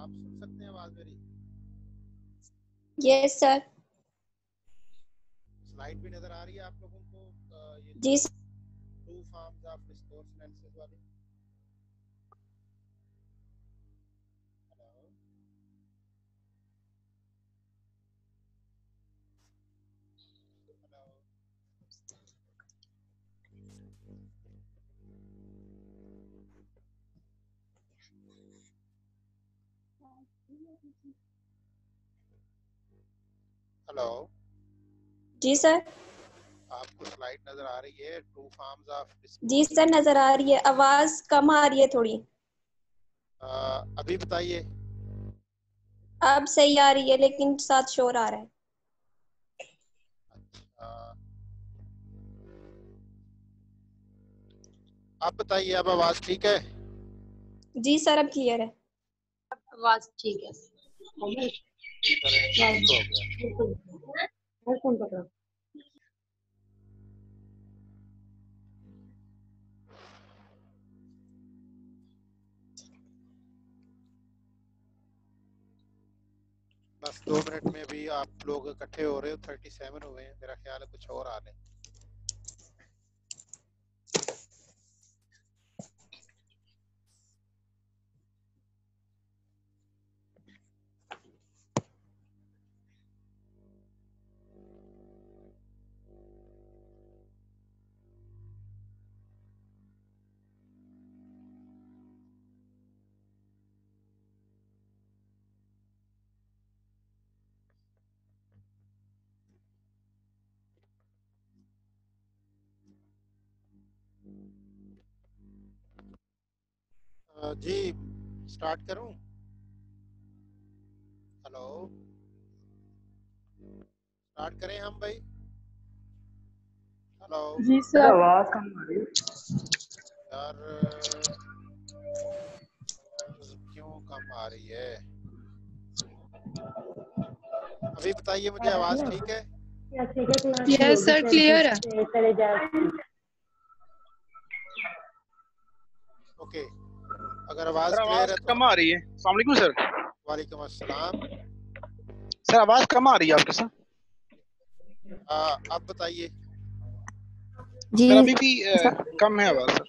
आप सुन सकते हैं आवाज मेरी? Yes sir. स्लाइड भी नजर आ रही है आप लोगों को? ये जी two forms of discourse analysis वाली। Hello hello. हेलो। जी सर। आपको स्लाइड नजर आ रही है? टू फॉर्म्स ऑफ जी डिस्कोर्स। सर नजर आ रही है, आवाज कम आ रही है थोड़ी। अभी बताइए। अब सही आ रही है लेकिन साथ शोर आ रहा है। अच्छा, आप बताइए, अब आवाज ठीक है? जी सर अब क्लियर है। आवाज ठीक है। ठीक हो गया। बस 2 मिनट में भी आप लोग इकट्ठे हो रहे हो। 37 हुए हैं, मेरा ख्याल है कुछ और आ रहे हैं। जी स्टार्ट करूं? हेलो, स्टार्ट करें हम भाई? हेलो जी सर। आवाज कम आ रही है यार, क्यों कम आ रही है? अभी बताइए मुझे, आवाज ठीक है? यस सर क्लियर है। ओके, अगर आवाज सर क्लियर आवाज है तो। कम आ रही है। अस्सलाम वालेकुम सर। वालेकुम अस्सलाम। सर आवाज कम आ रही है आपके साथ। आप बताइए। जी सर अभी भी कम है आवाज सर।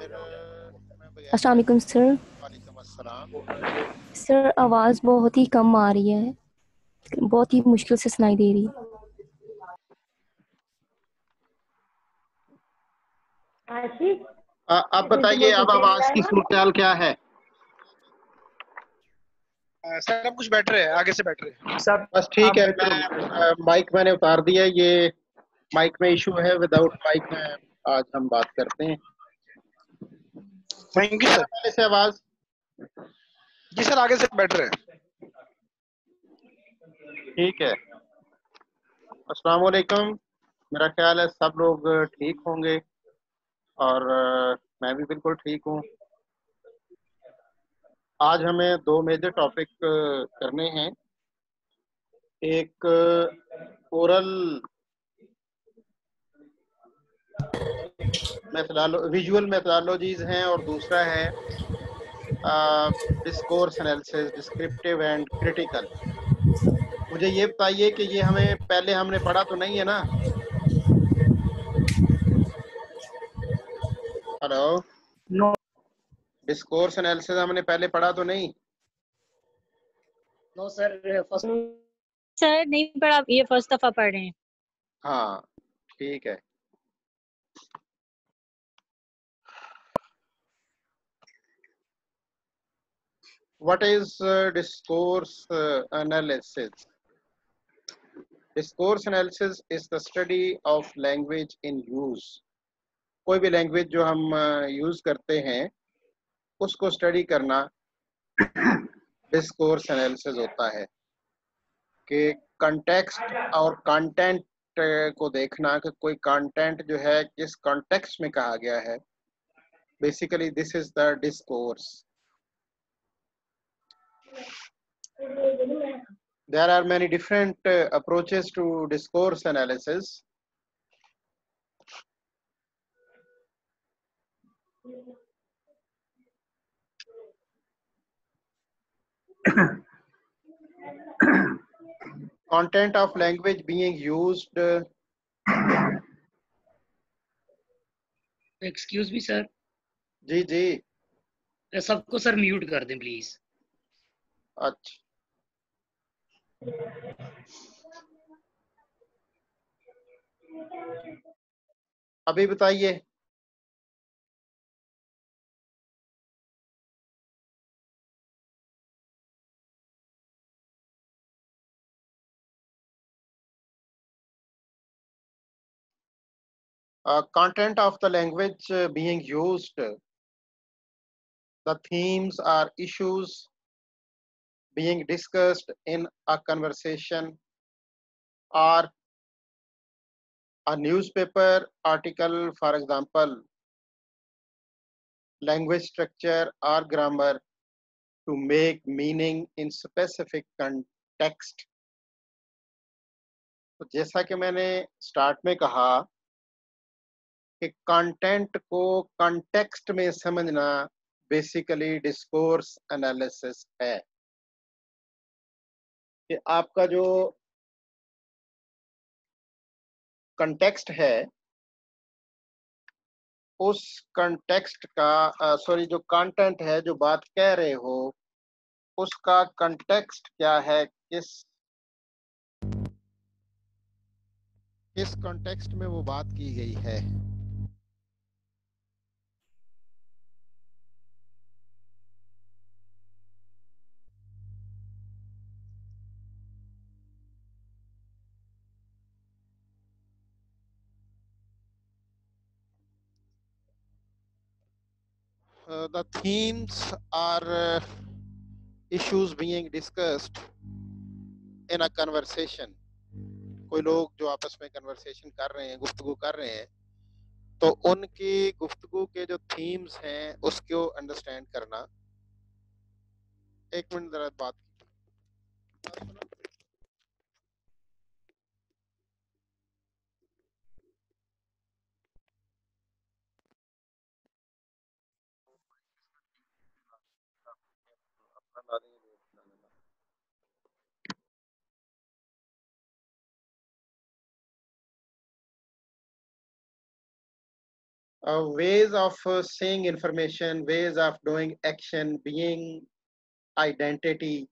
फिर मैं बगैर अस्सलाम वालेकुम सर। वालेकुम अस्सलाम। सर आवाज़ बहुत ही कम आ रही है, बहुत ही मुश्किल से सुनाई दे रही है। अब बताइए, अब आवाज की सूरत क्या है? सर अब कुछ बेटर है, आगे से बेटर है। सब। बस ठीक है। बेहतर हो गया। माइक मैंने उतार दिया। ये माइक में इशू है, विदाउट माइक में आज हम बात करते हैं। Thank you sir. पहले से आवाज जी सर आगे से बेटर है। ठीक है। अस्सलाम वालेकुम। मेरा ख्याल है सब लोग ठीक होंगे और मैं भी बिल्कुल ठीक हूँ। आज हमें 2 मेजर टॉपिक करने हैं। एक ओरल विजुअल मेथोडोलॉजीज हैं और दूसरा है discourse analysis, descriptive and critical. मुझे ये बताइए कि ये हमें पहले हमने पढ़ा तो नहीं है ना? हेलो, नो डिस्कोर्स एनालिसिस हमने पहले पढ़ा तो नहीं? नो सर सर नहीं पढ़ा, ये फर्स्ट दफा पढ़ रहे हैं। हाँ ठीक है। What is discourse analysis? Discourse analysis is the study of language in use. कोई भी लैंग्वेज जो हम यूज करते हैं उसको स्टडी करना डिस्कोर्स एनालिसिस होता है। कि कंटेक्स्ट और कंटेंट को देखना कि कोई कंटेंट जो है किस कॉन्टेक्स्ट में कहा गया है। Basically this is the discourse. There are many different approaches to discourse analysis. content of language being used. Excuse me sir, जी जी। सबको सर म्यूट कर दें प्लीज। अच्छा, अभी बताइए। Content of the language being used, the themes or issues being discussed in a conversation or a newspaper article, for example, language structure or grammar to make meaning in specific context. तो जैसा कि मैंने start में कहा कि content को context में समझना बेसिकली डिस्कोर्स एनालिसिस है, कि आपका जो कंटेक्स्ट है उस कंटेक्स्ट का सॉरी जो कंटेंट है जो बात कह रहे हो उसका कंटेक्स्ट क्या है, किस कॉन्टेक्स्ट में वो बात की गई है। The themes are issues being discussed in a conversation. कोई लोग जो आपस में कन्वर्सेशन कर रहे हैं, गुफ्तगू कर रहे हैं, तो उनकी गुफ्तगू के जो थीम्स हैं उसको अंडरस्टैंड करना। एक मिनट जरा बात ways of seeing information, ways of doing action, being identity.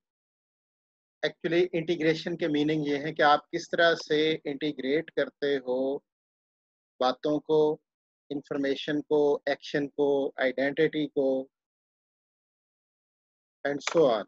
Actually integration के मीनिंग ये है कि आप किस तरह से इंटीग्रेट करते हो बातों को, इंफॉर्मेशन को, एक्शन को, आइडेंटिटी को, and so on.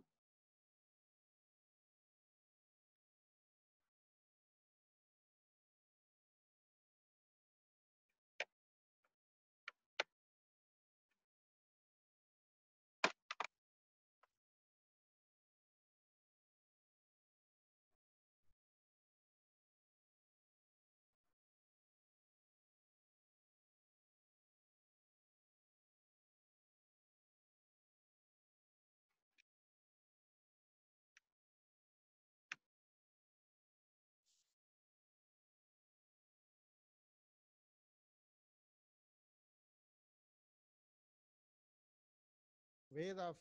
Ways of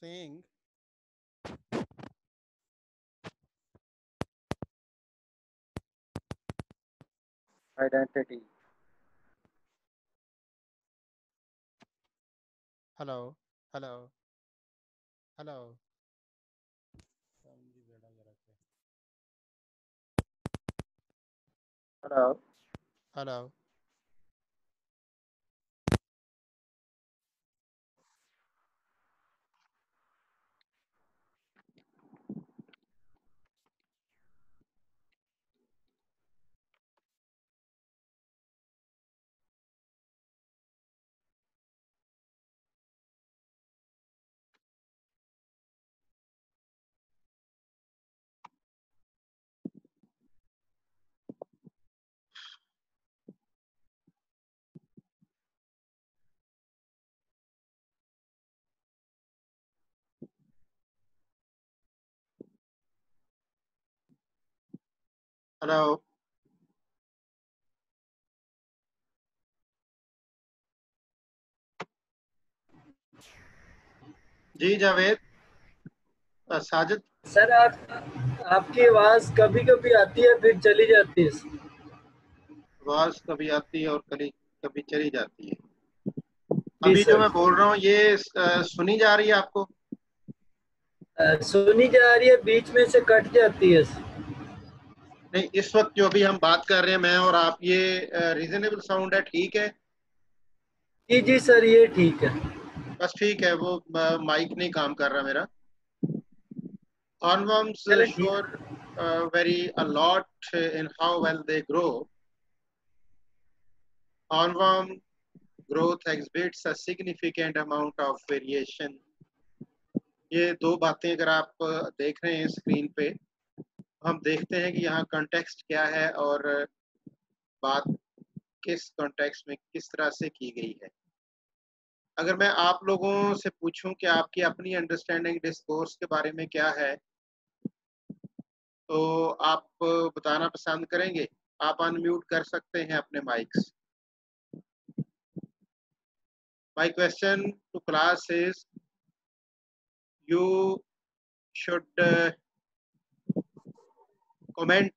saying identity. Hello, hello, hello. Hello, hello. Hello जी जावेद। साजिद, सर आपकी आवाज कभी कभी आती है फिर चली जाती है। आवाज कभी आती है और कभी कभी चली जाती है। जी अभी जो सर। मैं बोल रहा हूँ ये सुनी जा रही है आपको? सुनी जा रही है, बीच में से कट जाती है। नहीं, इस वक्त जो अभी हम बात कर रहे हैं मैं और आप, ये रीजनेबल साउंड है, ठीक है? जी जी सर, ये ठीक है। बस ठीक है, वो माइक नहीं काम कर रहा मेरा। Hornworms चले show ठीक। vary a lot in how well they grow. Hornworm growth exhibits a significant amount of variation. ये दो बातें अगर आप देख रहे हैं स्क्रीन पे, हम देखते हैं कि यहाँ कॉन्टेक्स्ट क्या है और बात किस कॉन्टेक्स्ट में किस तरह से की गई है। अगर मैं आप लोगों से पूछूं कि आपकी अपनी अंडरस्टैंडिंग डिस्कोर्स के बारे में क्या है, तो आप बताना पसंद करेंगे? आप अनम्यूट कर सकते हैं अपने mics. My question to class is, you should comment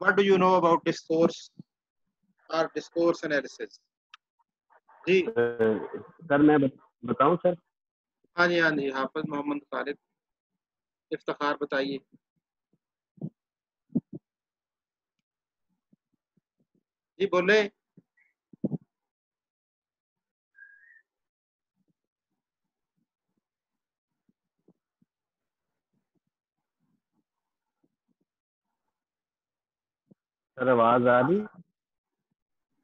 what do you know about discourse or discourse analysis. जी सर मैं बताऊं सर? हाँ जी, हाँ जी, हाफिज मोहम्मद खालिद इफ्तिखार बताइए। जी बोले। सर आवाज आ रही?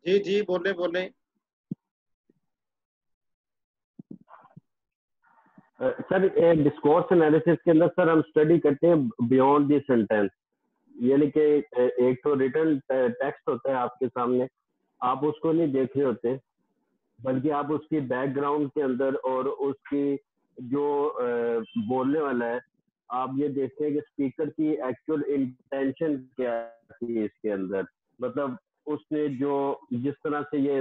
जी जी बोले बोले। सर डिस्कोर्स एनालिसिस के अंदर सर हम स्टडी करते हैं बियॉन्ड द सेंटेंस, यानी कि एक तो रिटन टेक्स्ट होता है आपके सामने, आप उसको नहीं देख रहे होते, बल्कि आप उसकी बैकग्राउंड के अंदर और उसकी जो बोलने वाला है, आप ये देखते हैं कि स्पीकर की एक्चुअल इंटेंशन क्या थी इसके अंदर। मतलब उसने जो जिस तरह से ये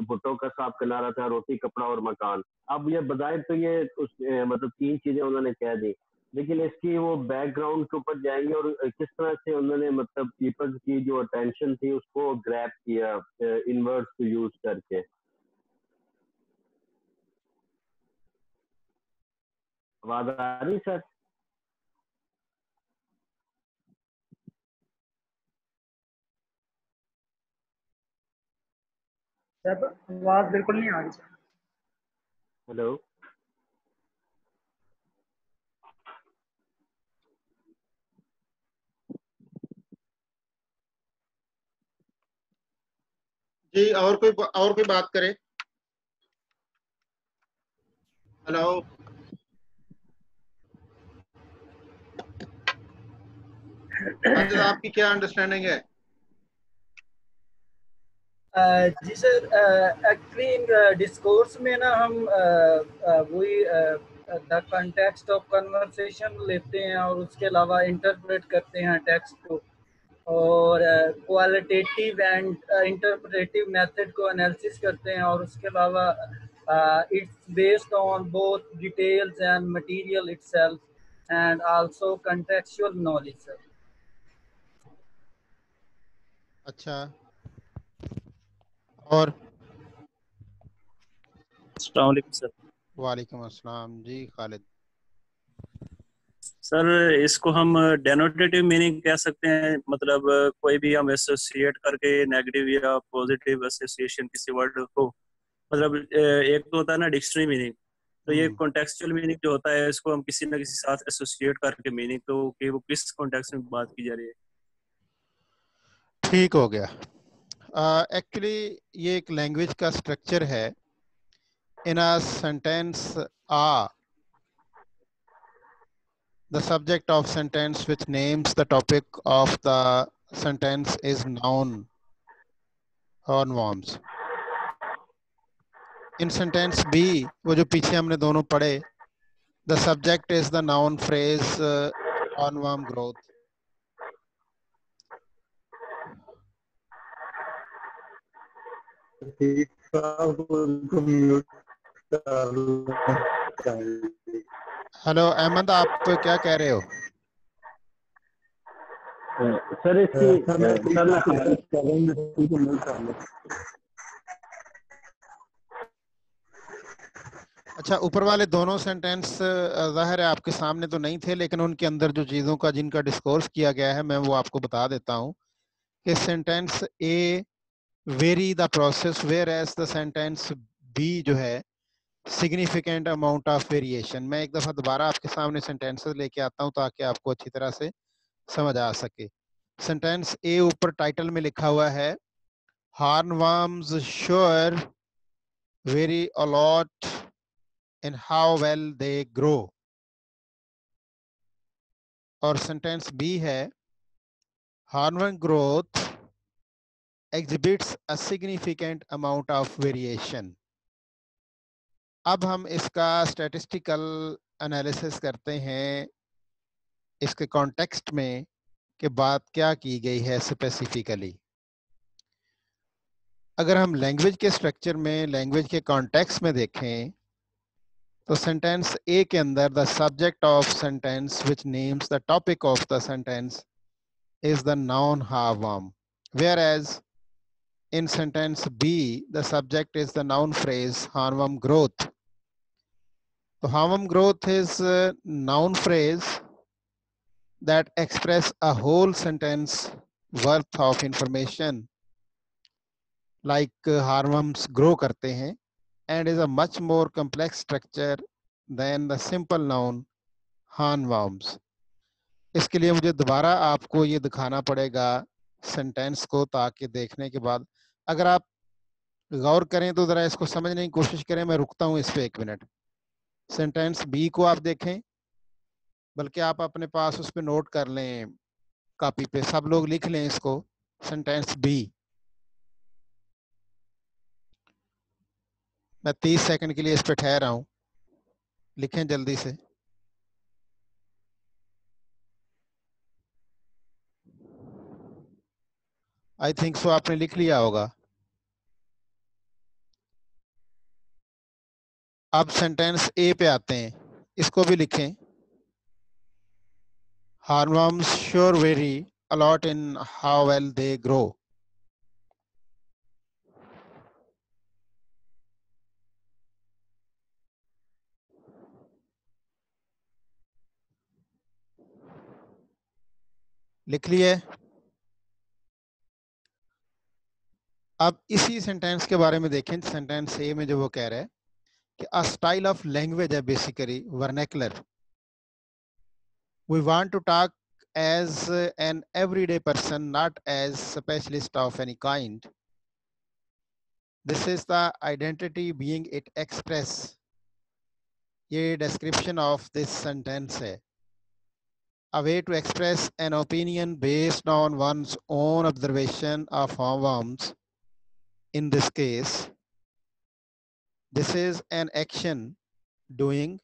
भुट्टो का साफ करना रहा था, रोटी कपड़ा और मकान, अब ये बजाय तो ये मतलब तीन चीजें उन्होंने कह दी, लेकिन इसकी वो बैकग्राउंड के ऊपर जाएंगे और किस तरह से उन्होंने मतलब पीपल की जो अटेंशन थी उसको ग्रैब किया इन वर्ड्स को यूज करके। आवाज आ रही सर? सर आवाज बिल्कुल नहीं आ रही सर। हेलो जी, और कोई बात करे? हेलो साजिद, आपकी क्या अंडरस्टैंडिंग है? जी सर, एक्चुअली इन डिस्कोर्स में ना हम वही द कंटेक्स्ट ऑफ कन्वर्सेशन लेते हैं और उसके अलावा इंटरप्रेट करते हैं टेक्स्ट को, और क्वालिटेटिव एंड इंटरप्रेटिव मेथड को एनालिसिस करते हैं, और उसके अलावा it's based on both details and material itself and also contextual knowledge sir. अच्छा, और? अस्सलाम वालेकुम सर। वालेकुम अस्सलाम जी खालिद। सर इसको हम डेनोटेटिव मीनिंग कह सकते हैं, मतलब कोई भी हम एसोसिएट करके नेगेटिव या पॉजिटिव एसोसिएशन किसी वर्ड को, मतलब एक तो होता है ना डिक्शनरी मीनिंग, तो ये कॉन्टेक्चुअल मीनिंग जो होता है इसको हम किसी ना किसी साथ एसोसिएट करके मीनिंग, तो कि वो किस कॉन्टेक्स्ट में बात की जा रही है। ठीक हो गया। एक्चुअली ये एक लैंग्वेज का स्ट्रक्चर है। In a sentence the subject of sentence which names the topic of the sentence is noun hornworms. In sentence B, वो जो पीछे हमने दोनों पढ़े, the subject is the noun phrase hornworm growth. Hello Ahmad, आप क्या कह रहे हो? सर इसकी सर मैं अच्छा, ऊपर वाले दोनों सेंटेंस जाहिर है आपके सामने तो नहीं थे, लेकिन उनके अंदर जो चीज़ों का जिनका डिस्कोर्स किया गया है मैं वो आपको बता देता हूँ कि sentence a very the process, where as the sentence B जो है सिग्निफिकेंट अमाउंट ऑफ वेरिएशन। मैं एक दफ़ा दोबारा आपके सामने सेंटेंसेस लेके आता हूँ ताकि आपको अच्छी तरह से समझ आ सके। सेंटेंस ए ऊपर टाइटल में लिखा हुआ है hornworms sure vary a lot in how well they grow, और सेंटेंस बी है hornworm growth exhibits a significant amount of variation। अब हम इसका स्टैटिस्टिकल एनालिसिस करते हैं इसके कॉन्टेक्स्ट में कि बात क्या की गई है स्पेसिफिकली। अगर हम लैंग्वेज के स्ट्रक्चर में, लैंग्वेज के कॉन्टेक्स्ट में देखें तो सेंटेंस ए के अंदर the subject of sentence which names the topic of the sentence is the noun hornworm, whereas in sentence B, the subject is the noun phrase hornworm growth. So hornworm growth is a noun phrase that express a whole sentence worth of information, like hornworms grow करते हैं, and is a much more complex structure than the simple noun hornworms. इसके लिए मुझे दोबारा आपको ये दिखाना पड़ेगा सेंटेंस को, ताकि देखने के बाद अगर आप गौर करें तो ज़रा इसको समझने की कोशिश करें। मैं रुकता हूँ इस पे 1 मिनट। सेंटेंस बी को आप देखें, बल्कि आप अपने पास उस पर नोट कर लें, कॉपी पे सब लोग लिख लें इसको। सेंटेंस बी, मैं 30 सेकंड के लिए इस पे ठहरा हूँ, लिखें जल्दी से। आई थिंक सो आपने लिख लिया होगा। अब सेंटेंस ए पे आते हैं, इसको भी लिखें। Hornworms sure vary a lot in how well they grow. लिख लिए? अब इसी सेंटेंस के बारे में देखें। सेंटेंस ए में जो वो कह रहा है कि a style of language है basically vernacular. We want to talk as an everyday person, not as specialist of any kind. This is the identity being it express. ये description of this sentence है। A way to express an opinion based on one's own observation of hornworms. In this case, this is an action doing.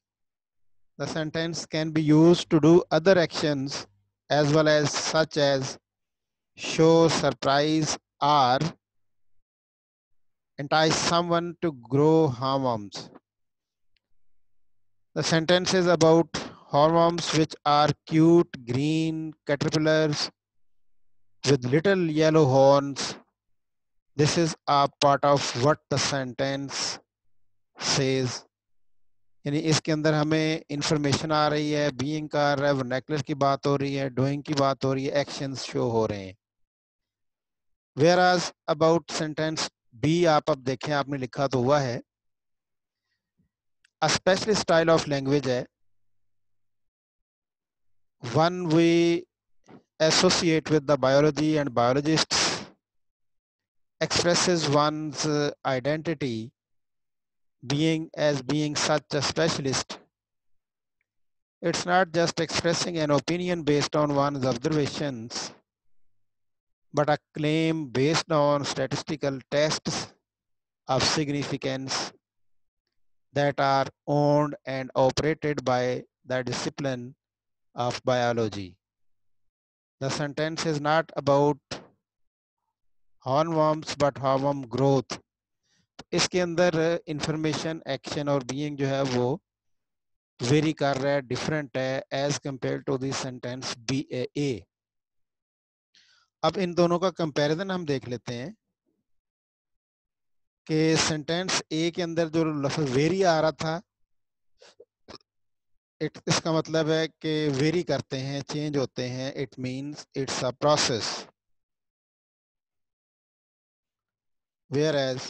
The sentence can be used to do other actions as well, as such as show surprise or entice someone to grow hornworms. The sentence is about hornworms which are cute green caterpillars with little yellow horns. This is a part of what the sentence says. यानी इसके अंदर हमें information आ रही है, being का आ रहा है, vernacular की बात हो रही है, डूइंग की बात हो रही है, एक्शंस शो हो रहे हैं। Whereas about sentence B आप अब देखें, आपने लिखा तो हुआ है a specialist style of language है, one we associate with the biology and biologists, expresses one's identity being such a specialist. It's not just expressing an opinion based on one's observations, but a claim based on statistical tests of significance that are owned and operated by the discipline of biology. The sentence is not about hornworms but hornworm growth. इसके अंदर information, action और being जो है वो very कर रहा है, different है as compared to the sentence B A. अब इन दोनों का कंपैरिजन हम देख लेते हैं कि सेंटेंस ए के अंदर जो लफ्ज वेरी आ रहा था, इसका मतलब है कि वेरी करते हैं, चेंज होते हैं, it means it's a process. Whereas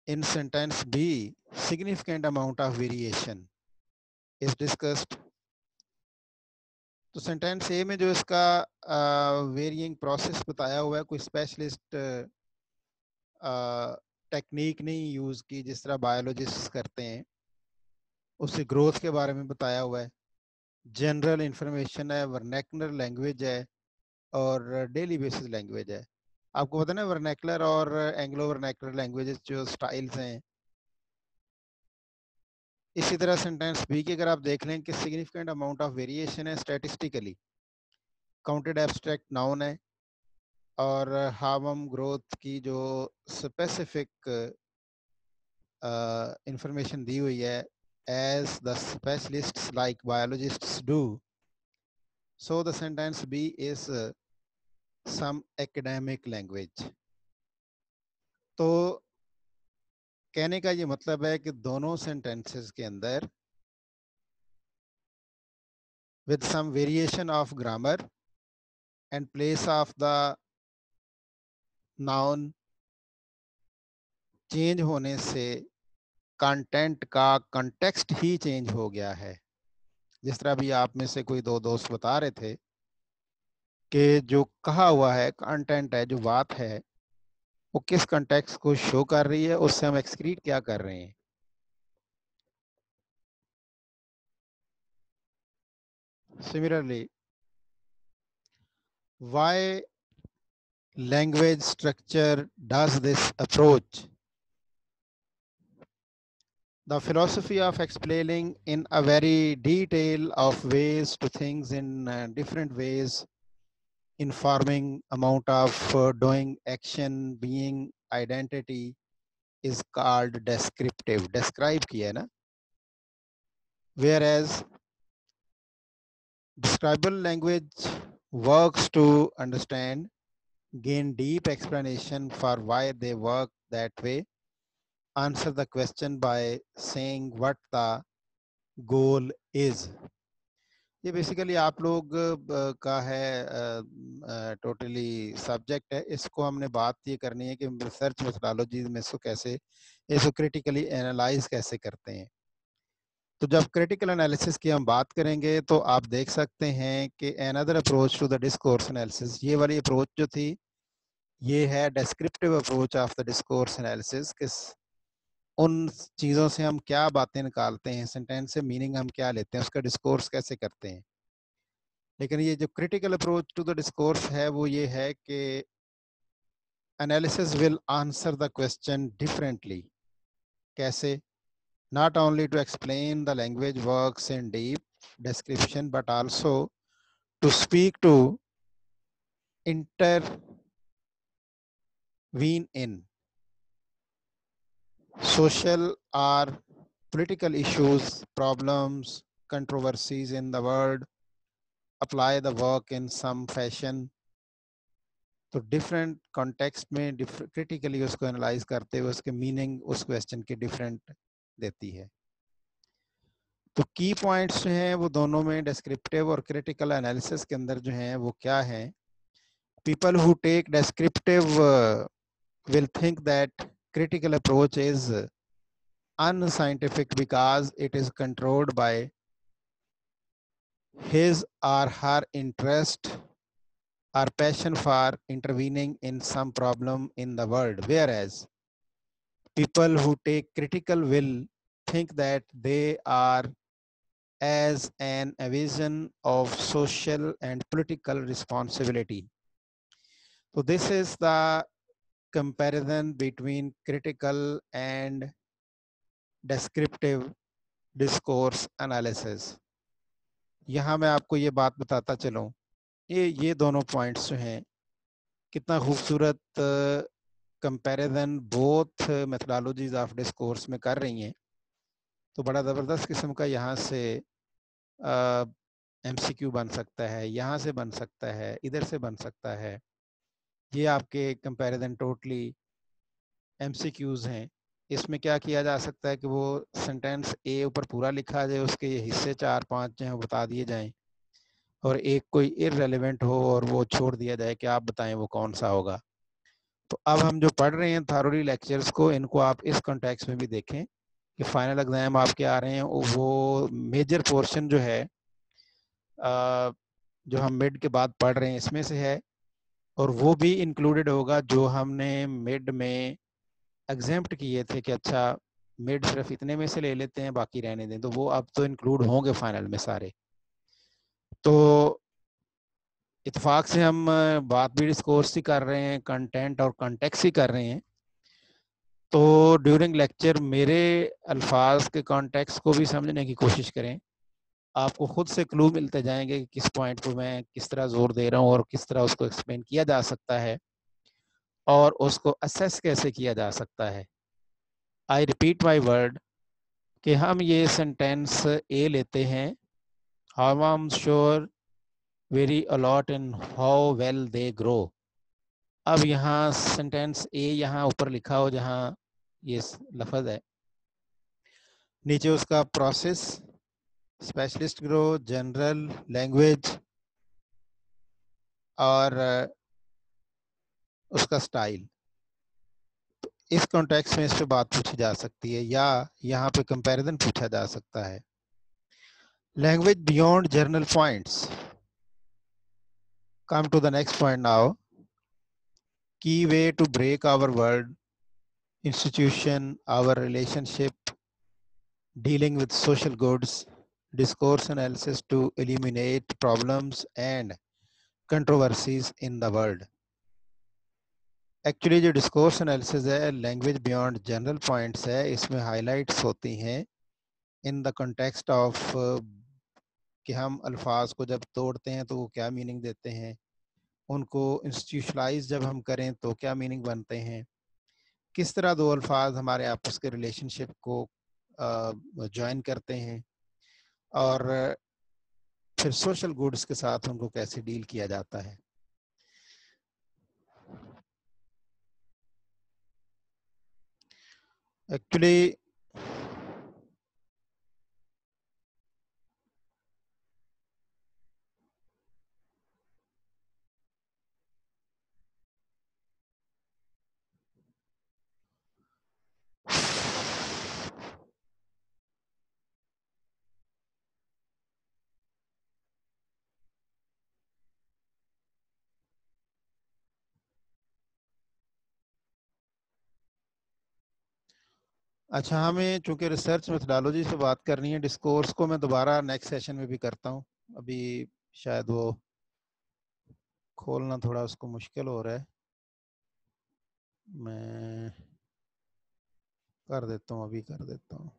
in sentence B, significant amount of variation is discussed. तो सेंटेंस ए में जो इसका वेरिइंग प्रोसेस बताया हुआ है, कोई स्पेशलिस्ट टेक्निक नहीं यूज की जिस तरह बायोलॉजिस्ट करते हैं, उससे ग्रोथ के बारे में बताया हुआ है, जनरल इंफॉर्मेशन है, वर्नैकुलर लैंग्वेज है और डेली बेसिस लैंग्वेज है। आपको पता ना वर्नैकुलर और एंग्लो वर्नैकुलर लैंग्वेजेस जो स्टाइल्स हैं। इसी तरह सेंटेंस बी की अगर आप देख लें कि सिग्निफिकेंट अमाउंट ऑफ वेरिएशन है, स्टैटिस्टिकली काउंटेड एब्स्ट्रैक्ट नाउन है, और हार्मम ग्रोथ की जो स्पेसिफिक इंफॉर्मेशन दी हुई है, as the specialists like biologists do, so the sentence B is some academic language. तो कहने का ये मतलब है कि दोनों सेंटेंसेस के अंदर with some variation of grammar and place of the noun change होने से कंटेंट का कंटेक्स्ट ही चेंज हो गया है। जिस तरह भी आप में से कोई दो दोस्त बता रहे थे कि जो कहा हुआ है कंटेंट है, जो बात है, वो किस कंटेक्स्ट को शो कर रही है, उससे हम एक्सक्रीट क्या कर रहे हैं। Similarly, why language structure does this approach? The philosophy of explaining in a very detail of ways to things in different ways, informing amount of doing, action, being, identity is called descriptive. Describe किया ना. Whereas describable language works to understand, gain deep explanation for why they work that way, answer the question by saying what the goal is. ये basically आप लोग का है totally subject है। इसको हमने बात ये करनी है कि रिसर्च मेथोडोलॉजी में इसको कैसे, इसको क्रिटिकली एनालाइज कैसे करते हैं। तो जब क्रिटिकल एनालिसिस की हम बात करेंगे तो आप देख सकते हैं कि another approach to the discourse analysis, ये वाली अप्रोच जो थी ये है descriptive approach of the discourse analysis. किस उन चीज़ों से हम क्या बातें निकालते हैं, सेंटेंस से मीनिंग हम क्या लेते हैं, उसका डिस्कोर्स कैसे करते हैं। लेकिन ये जो critical approach to the discourse है वो ये है कि analysis will answer the question differently. कैसे? Not only to explain the language works in deep description, but also to speak to intervene in social or political issues, problems, controversies in the world, apply the work in some fashion. तो different context में critically उसको analyse करते हुए उसके meaning उस question के different देती है। तो की पॉइंट्स जो हैं वो दोनों में डिस्क्रिप्टिव और क्रिटिकल एनालिसिस के अंदर जो हैं वो क्या है। People who take descriptive will think that critical approach is unscientific because it is controlled by his or her interest or passion for intervening in some problem in the world, whereas people who take critical will think that they are as an evasion of social and political responsibility. So this is the comparison between critical and descriptive discourse analysis. यहाँ मैं आपको ये बात बताता चलूँ, ये दोनों points जो हैं कितना खूबसूरत comparison both methodologies of discourse में कर रही हैं। तो बड़ा ज़बरदस्त किस्म का यहाँ से MCQ बन सकता है, यहाँ से बन सकता है, इधर से बन सकता है। ये आपके कंपैरिजन टोटली MCQs हैं। इसमें क्या किया जा सकता है कि वो सेंटेंस ए ऊपर पूरा लिखा जाए, उसके ये हिस्से 4-5 जो हैं वो बता दिए जाएं, और एक कोई इररेलेवेंट हो और वो छोड़ दिया जाए कि आप बताएं वो कौन सा होगा। तो अब हम जो पढ़ रहे हैं थॉरोली लेक्चर्स को, इनको आप इस कॉन्टेक्स्ट में भी देखें कि फाइनल एग्जाम आपके आ रहे हैं, वो मेजर पोर्शन जो है जो हम मिड के बाद पढ़ रहे हैं इसमें से है, और वो भी इंक्लूडेड होगा जो हमने मिड में एग्जेम्प्ट किए थे कि अच्छा मिड सिर्फ इतने में से ले लेते हैं बाकी रहने दें, तो वो अब तो इंक्लूड होंगे फाइनल में सारे। तो इत्तेफाक से हम बात भी डिस्कोर्स ही कर रहे हैं, कंटेंट और कॉन्टेक्स्ट ही कर रहे हैं। तो ड्यूरिंग लेक्चर मेरे अल्फाज के कॉन्टेक्स्ट को भी समझने की कोशिश करें, आपको खुद से क्लू मिलते जाएंगे कि किस पॉइंट पर मैं किस तरह जोर दे रहा हूँ और किस तरह उसको एक्सप्लेन किया जा सकता है और उसको असेस कैसे किया जा सकता है। आई रिपीट माई वर्ड कि हम ये सेंटेंस ए लेते हैं, how I am sure vary a lot in how well they grow. अब यहाँ सेंटेंस ए यहाँ ऊपर लिखा हो जहाँ ये लफ्ज़ है, नीचे उसका process, specialist grow, general, language और उसका स्टाइल। तो इस कॉन्टेक्स्ट में इस पे बात पूछी जा सकती है या यहाँ पे कंपैरिजन पूछा जा सकता है। Language beyond journal points. Come to the next point now. Key way to break our world, institution, our relationship, dealing with social goods, discourse analysis to eliminate problems and controversies in the world. Actually जो discourse analysis है, language beyond general points है, इसमें highlights होती हैं in the context of कि हम अल्फाज को जब तोड़ते हैं तो वो क्या मीनिंग देते हैं, उनको इंस्टीट्यूशनलाइज जब हम करें तो क्या मीनिंग बनते हैं, किस तरह दो अल्फाज हमारे आपस के रिलेशनशिप को ज्वाइन करते हैं, और फिर सोशल गुड्स के साथ उनको कैसे डील किया जाता है। एक्चुअली अच्छा, हमें चूंकि रिसर्च मेथोडोलॉजी से बात करनी है, डिस्कोर्स को मैं दोबारा नेक्स्ट सेशन में भी करता हूँ, अभी शायद वो खोलना थोड़ा उसको मुश्किल हो रहा है, मैं कर देता हूँ, अभी कर देता हूँ।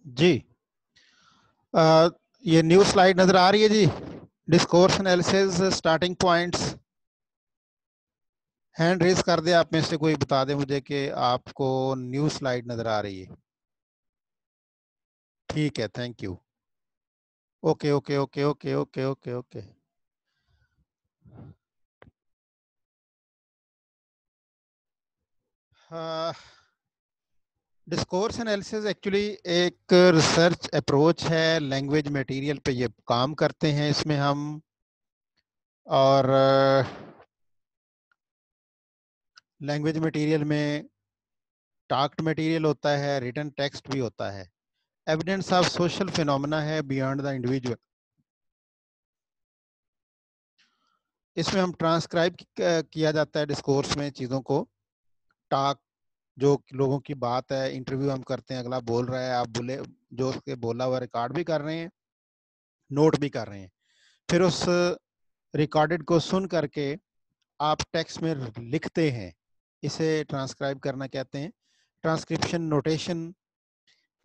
जी ये न्यू स्लाइड नजर आ रही है जी, discourse analysis starting points. Hand raise कर दे आप में से कोई, बता दे मुझे कि आपको न्यू स्लाइड नजर आ रही है। ठीक है, thank you. Okay okay okay okay okay okay okay discourse analysis actually एक रिसर्च अप्रोच है, लैंग्वेज मटेरियल पे ये काम करते हैं इसमें हम, और लैंग्वेज मटेरियल में टॉक्ड मटेरियल होता है, रिटन टेक्स्ट भी होता है। एविडेंस ऑफ सोशल फिनोमेना है बियॉन्ड द इंडिविजुअल। इसमें हम ट्रांसक्राइब किया जाता है डिस्कोर्स में चीज़ों को। टॉक जो लोगों की बात है, इंटरव्यू हम करते हैं, अगला बोल रहा है, आप बोले जो उसके बोला हुआ रिकॉर्ड भी कर रहे हैं, नोट भी कर रहे हैं। फिर उस रिकॉर्डेड को सुन करके आप टेक्स्ट में लिखते हैं, इसे ट्रांसक्राइब करना कहते हैं। ट्रांसक्रिप्शन नोटेशन,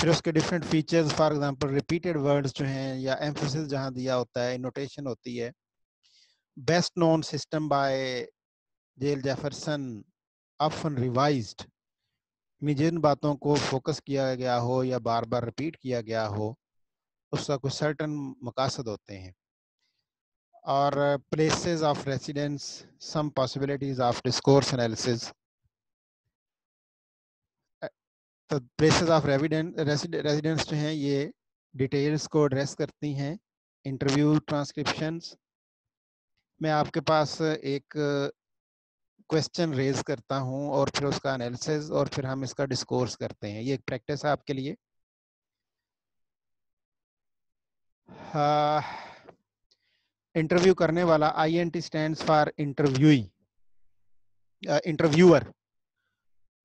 फिर उसके different features, for example repeated words जो हैं या एम्फेसिस जहां दिया होता है, नोटेशन होती है। Best known system by Gail Jefferson, often revised, जिन बातों को फोकस किया गया हो या बार बार रिपीट किया गया हो, उसका कुछ सर्टन मकासद होते हैं। और places of residence, some possibilities of discourse analysis. तो प्लेसेस ऑफ रेजिडेंस जो हैं ये डिटेल्स को एड्रेस करती हैं। इंटरव्यू ट्रांसक्रिप्शंस मैं आपके पास एक क्वेश्चन रेज करता हूं और फिर उसका एनालिसिस और फिर हम इसका डिस्कोर्स करते हैं। ये एक प्रैक्टिस है आपके लिए। इंटरव्यू करने वाला, INT stands for interviewee, interviewer,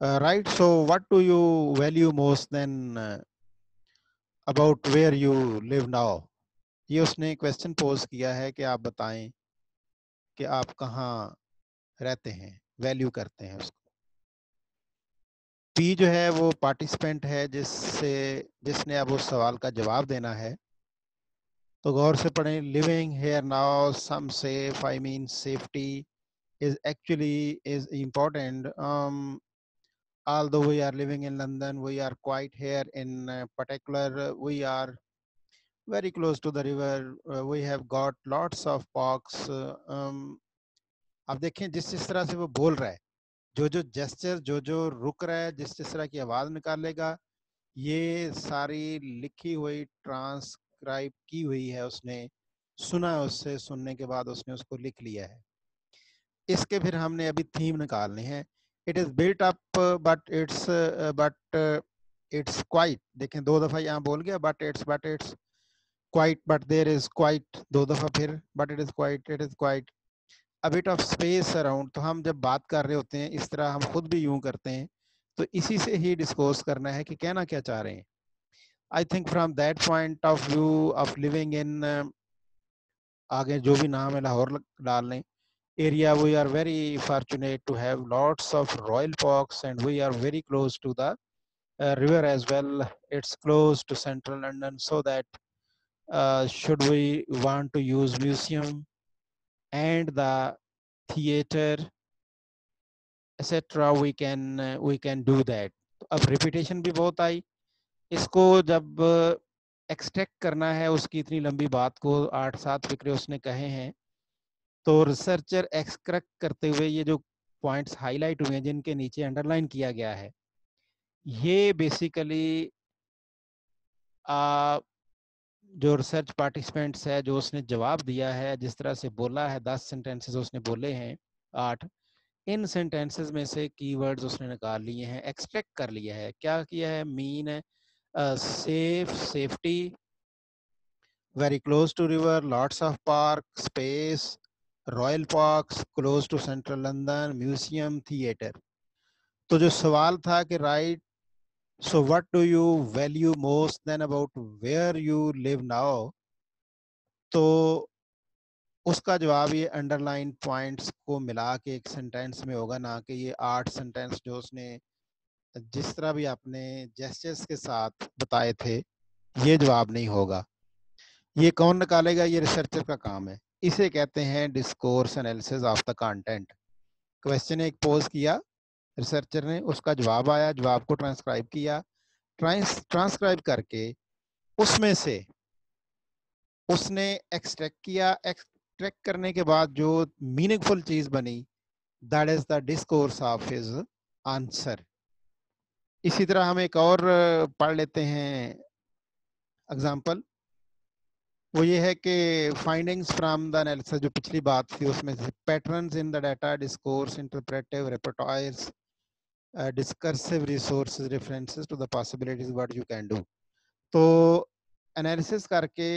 right. So what do you value most then about where you live now. ये उसने क्वेश्चन पोज किया है कि आप बताएं कि आप कहाँ रहते हैं, वैल्यू करते हैं उसको। P जो है वो पार्टिसिपेंट है जिसने अब उस सवाल का जवाब देना है। तो गौर से पढ़ें। Living here now, some safe, I mean safety is actually is important. Although we are living in London, we are quite here in particular, we are very close to the river. We have got lots of parks. अब देखें जिस तरह से वो बोल रहा है, जो जेस्चर, जो रुक रहा है, जिस तरह की आवाज निकालेगा, ये सारी लिखी हुई, ट्रांसक्राइब की हुई है, उसने सुना, उससे सुनने के बाद उसने उसको लिख लिया है। इसके फिर हमने अभी थीम निकालने हैं। It is built up but it's quite, देखें 2 दफा यहाँ बोल गया, but it's quite, but there is quite, 2 दफा फिर but it is quite a bit of space around. तो हम जब बात कर रहे होते हैं इस तरह, हम खुद भी यूं करते हैं, तो इसी से ही डिस्कोर्स करना है कि कहना क्या चाह रहे हैं। I think from that point of view of living in, आगे जो भी नाम है लाहौर डाल लें, area, we are very fortunate to have lots of royal parks and we are very close to the river as well. It's close to central London, so that should we want to use museum and the theater etc, we can do that. अब repetition भी बहुत आई, इसको जब extract करना है उसकी इतनी लंबी बात को, 8-7 फिक्रे उसने कहे हैं, तो रिसर्चर एक्सट्रैक्ट करते हुए ये जो पॉइंट्स हाईलाइट हुए हैं, जिनके नीचे अंडरलाइन किया गया है, ये बेसिकली जो रिसर्च पार्टिसिपेंट्स है, जो उसने जवाब दिया है, जिस तरह से बोला है, 10 सेंटेंसेस उसने बोले हैं, 8, इन सेंटेंसेस में से कीवर्ड्स उसने निकाल लिए हैं, एक्सट्रैक्ट कर लिया है। क्या किया है? मीन है safe, safety, very close to river, lots of park, space, royal parks, close to central London, museum, theatre. तो जो सवाल था कि right, so what do you value most then about where you live now, तो उसका जवाब ये underline points को मिला के एक सेंटेंस में होगा, ना कि ये 8 सेंटेंस जो उसने जिस तरह भी आपने जेस्चर्स के साथ बताए थे, ये जवाब नहीं होगा। ये कौन निकालेगा? ये रिसर्चर का काम है। इसे कहते हैं discourse analysis of the content. Question एक पोज किया रिसर्चर ने, उसका जवाब आया, जवाब को ट्रांसक्राइब किया, ट्रांसक्राइब करके उसमें से उसने एक्सट्रैक्ट किया, एक्सट्रैक्ट करने के बाद जो मीनिंगफुल चीज बनी, that is the discourse of his answer. इसी तरह हम एक और पढ़ लेते हैं एग्जाम्पल। वो ये है कि फाइंडिंग्स फ्रॉम द एनालिसिस, जो पिछली बात थी उसमें से, patterns in the data, discourse, interpretive, repertoires, discursive resources references to the possibilities what you can do. तो एनालिसिस करके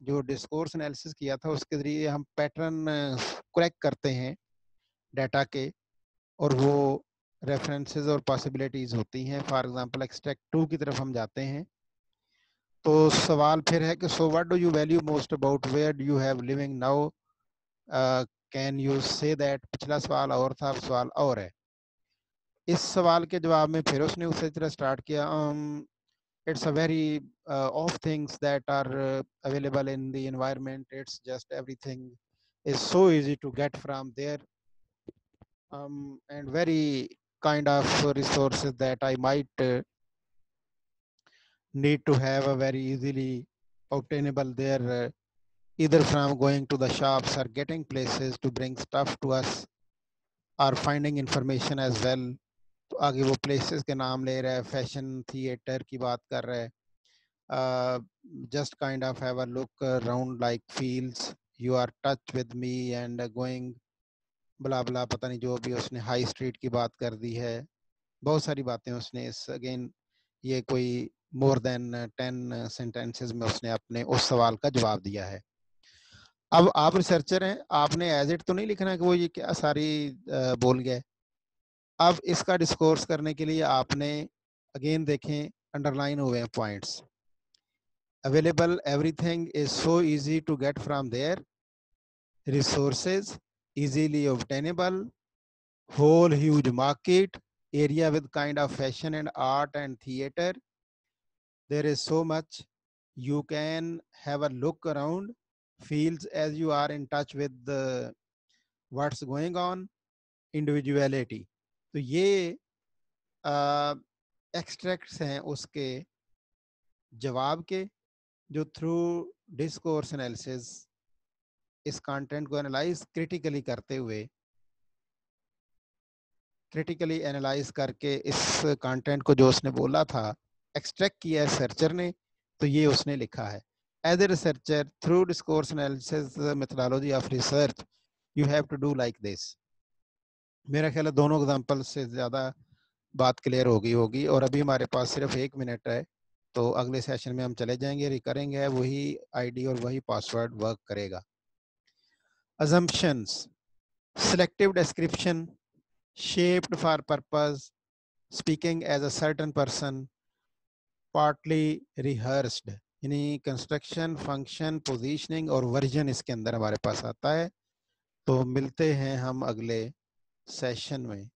जो डिस्कोर्स एनालिसिस किया था उसके जरिए हम पैटर्न क्रैक करते हैं डाटा के, और वो रेफरेंसेस और पॉसिबिलिटीज होती हैं. फॉर एग्जांपल एक्सट्रैक्ट 2 की तरफ हम जाते हैं. तो सवाल फिर है कि so what do you value most about where do you have living now, can you say that. पिछला सवाल और था, अब सवाल और है. इस सवाल के जवाब में फिर उसने उसी तरह स्टार्ट किया. It's a very of things that are available in the environment. It's just everything is so easy to get from there, and very kind of resources that I might need to have a very easily obtainable there, either from going to the shops or getting places to bring stuff to us or finding information as well. तो आगे वो places के नाम ले रहा है, fashion theatre की बात कर रहा है. Just kind of have a look around like feels you are touch with me and going blah blah, पता नहीं जो भी उसने हाई स्ट्रीट की बात कर दी है. बहुत सारी बातें उसने इस अगेन ये कोई मोर देन 10 सेंटेंसेस में उसने अपने उस सवाल का जवाब दिया है. अब आप रिसर्चर हैं, आपने एज इट तो नहीं लिखना कि वो ये क्या सारी बोल गए. अब इसका डिस्कोर्स करने के लिए आपने अगेन देखें अंडरलाइन हुए हैं points. Available, everything is so easy to get from there. Resources easily obtainable. Whole huge market area with kind of fashion and art and theater. There is so much you can have a look around. Feels as you are in touch with the what's going on. Individuality. तो ये extracts हैं उसके जवाब के, जो through discourse analysis इस content को analyse critically करते हुए, क्रिटिकली एनालाइज करके इस कंटेंट को जो उसने बोला था एक्सट्रैक्ट किया है रिसर्चर ने, तो ये उसने लिखा है. As a researcher through discourse analysis methodology of research you have to do like this. मेरा ख्याल है दोनों एग्जांपल से ज़्यादा बात क्लियर हो गई होगी. और अभी हमारे पास सिर्फ 1 मिनट है, तो अगले सेशन में हम चले जाएंगे, रिकरिंग है, वही आईडी और वही पासवर्ड वर्क करेगा. assumptions, selective description, shaped for purpose, speaking as a certain person, partly rehearsed, यानी कंस्ट्रक्शन, फंक्शन, पोजीशनिंग और वर्जन इसके अंदर हमारे पास आता है. तो मिलते हैं हम अगले सेशन में.